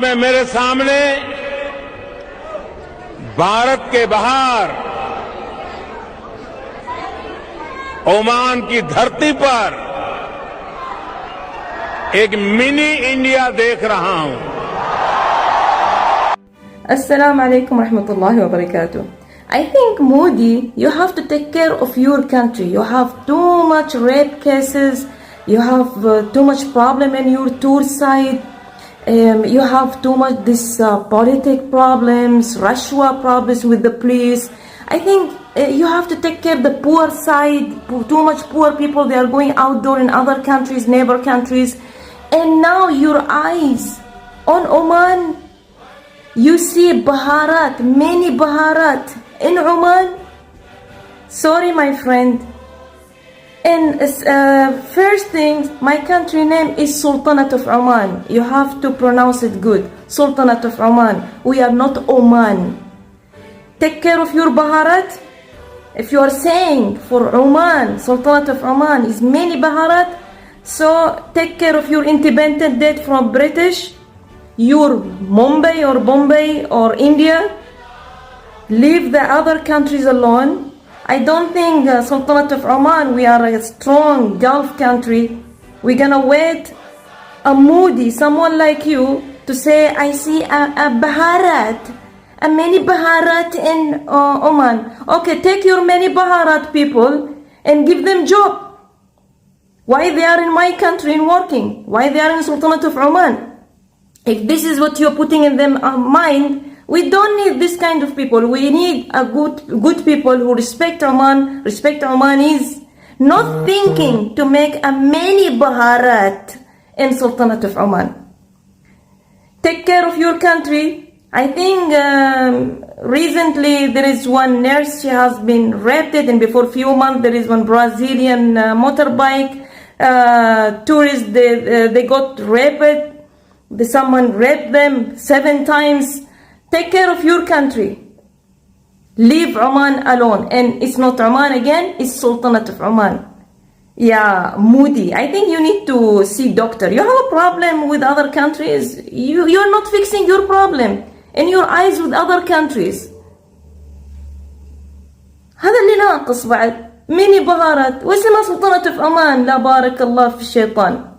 मैं मेरे सामने भारत के बाहर ओमान की धरती पर एक मिनी इंडिया देख रहा हूं. Assalamu alaikum rahmatullahi wa barakatuh. I think Modi, you have to take care of your country. You have too much rape cases. You have too much problem in your tour side. You have too much this politic problems, Rashwa problems with the police. I think you have to take care of the poor side. Too much poor people, they are going outdoor in other countries, neighbor countries. And now your eyes on Oman, you see Baharat, many Baharat in Oman. Sorry, my friend. And first thing, my country name is Sultanate of Oman. You have to pronounce it good. Sultanate of Oman. We are not Oman. Take care of your Baharat. If you are saying for Oman, Sultanate of Oman is many Baharat, so take care of your independent date from British, your Mumbai or Bombay or India. Leave the other countries alone. I don't think Sultanate of Oman, we are a strong Gulf country. We're gonna wait a Modi, someone like you, to say, I see a Baharat, a many Baharat in Oman. Okay, take your many Baharat people and give them job. Why they are in my country and working? Why they are in Sultanate of Oman? If this is what you're putting in them mind, we don't need this kind of people. We need a good people who respect Oman, respect Omanis, not thinking to make a many Baharat in Sultanate of Oman. Take care of your country. I think recently there is one nurse, she has been raped, and before few months there is one Brazilian motorbike tourist, they got raped. Someone raped them 7 times. Take care of your country. Leave Oman alone. And it's not Oman again, it's Sultanate of Oman. Yeah, Modi, I think you need to see doctor. You have a problem with other countries. You're not fixing your problem in your eyes with other countries. هذا اللي ناقص بعد. ميني بهارات واسمها سلطنة في أمان. لا بارك الله في الشيطان.